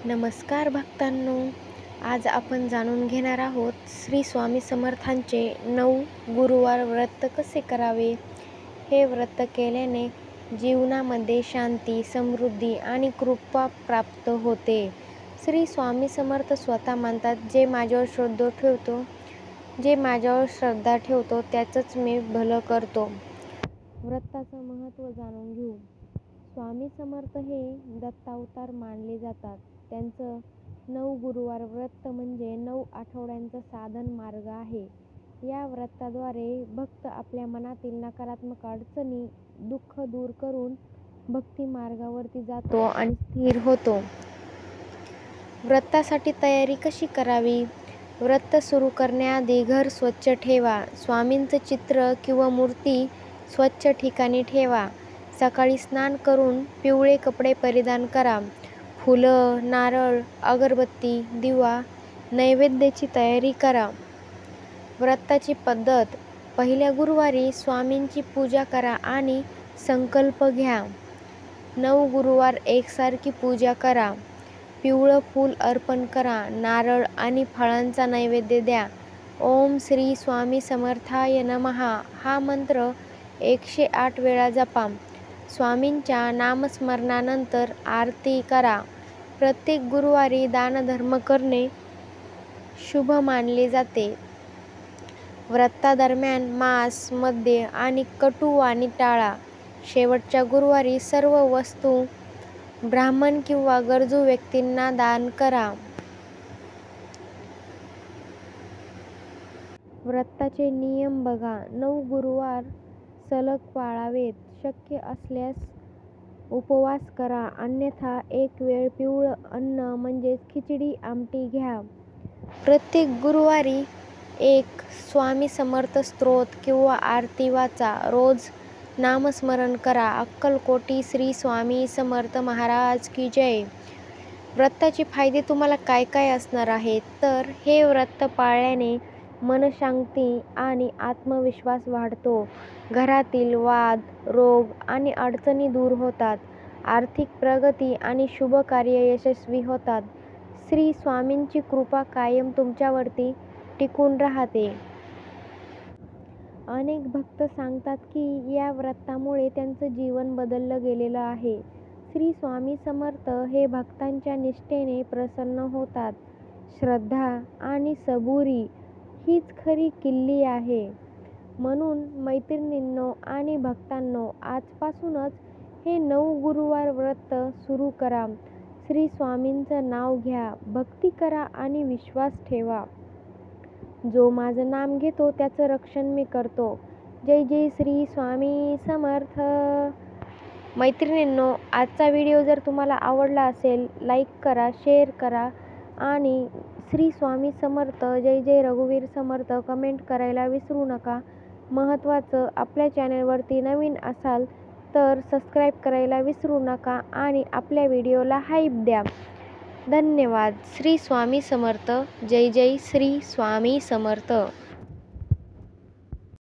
नमस्कार भक्तांनो, आज आपण जाणून घेणार आहोत श्री स्वामी समर्थांचे 9 गुरुवार व्रत कसे करावे. हे व्रत केल्याने जीवनामध्ये शांती, समृद्धी आणि कृपा प्राप्त होते. श्री स्वामी समर्थ स्वतः म्हणतात, जे माझ्यावर श्रद्धा ठेवतो त्याचंच मी भलं करतो. व्रताचं महत्त्व जाणून घेऊ. स्वामी समर्थ हे दत्तावतार मानले जातात. त्यांचं 9 गुरुवार व्रत म्हणजे 9 आठवड्यांचा साधन मार्ग आहे. या व्रताद्वारे भक्त आपल्या मनातील नकारात्मक अडचणी, दुःख दूर करून भक्ती मार्गावरती जातो आणि स्थिर होतो. व्रतासाठी तयारी कशी करावी? व्रत सुरू करण्याआधी घर स्वच्छ ठेवा. स्वामींचं चित्र किंवा मूर्ती स्वच्छ ठिकाणी ठेवा. सकाळी स्नान करून पिवळे कपडे परिधान करा. फुलं, नारळ, अगरबत्ती, दिवा, नैवेद्याची तयारी करा. व्रताची पद्धत. पहिल्या गुरुवारी स्वामींची पूजा करा आणि संकल्प घ्या. 9 गुरुवार एकसारखी पूजा करा. पिवळं फूल अर्पण करा. नारळ आणि फळांचा नैवेद्य द्या. ओम श्री स्वामी समर्थाय नमः हा मंत्र 108 वेळा जपा. स्वामींच्या नामस्मरणानंतर आरती करा. प्रत्येक गुरुवारी दानधर्म करणे शुभ मानले जाते. व्रतादरम्यान मांस, मद्य आणि कटू वाणी टाळा. शेवटच्या गुरुवारी सर्व वस्तू ब्राह्मण किंवा गरजू व्यक्तींना दान करा. व्रताचे नियम बघा. 9 गुरुवार सलग पाळावेत. शक्य असल्यास उपवास करा, अन्यथा एक वेळ पिवळं अन्न म्हणजेच खिचडी आमटी घ्या. प्रत्येक गुरुवारी एक स्वामी समर्थ स्तोत्र किंवा आरती वाचा. रोज नामस्मरण करा. अक्कलकोटी श्री स्वामी समर्थ महाराज की जय. व्रताचे फायदे तुम्हाला काय काय असणार आहेत तर हे व्रत पाळल्याने मनशांती आणि आत्मविश्वास वाढतो. घरातील वाद, रोग आणि अडचणी दूर होतात. आर्थिक प्रगती आणि शुभ कार्य यशस्वी होतात. श्री स्वामींची कृपा कायम तुमच्यावरती टिकून राहते. अनेक भक्त सांगतात की या व्रतामुळे त्यांचं जीवन बदललं गेलेलं आहे. श्री स्वामी समर्थ हे भक्तांच्या निष्ठेने प्रसन्न होतात. श्रद्धा आणि सबुरी हीच खरी किल्ली आहे. म्हणून मैत्रिणींनो आणि भक्तांनो, आजपासूनच हे 9 गुरुवार व्रत सुरू करा. श्री स्वामींचं नाव घ्या, भक्ती करा आणि विश्वास ठेवा. जो माझं नाम घेतो त्याचं रक्षण मी करतो. जय जय श्री स्वामी समर्थ. मैत्रिणींनो, आजचा व्हिडिओ जर तुम्हाला आवडला असेल, लाईक करा, शेअर करा आणि श्री स्वामी समर्थ, जय जय रघुवीर समर्थ कमेंट करायला विसरू नका. महत्त्वाचं, आपल्या चॅनलवरती नवीन असाल तर सबस्क्राईब करायला विसरू नका आणि आपल्या व्हिडिओला हाईप द्या. धन्यवाद. श्री स्वामी समर्थ. जय जय श्री स्वामी समर्थ.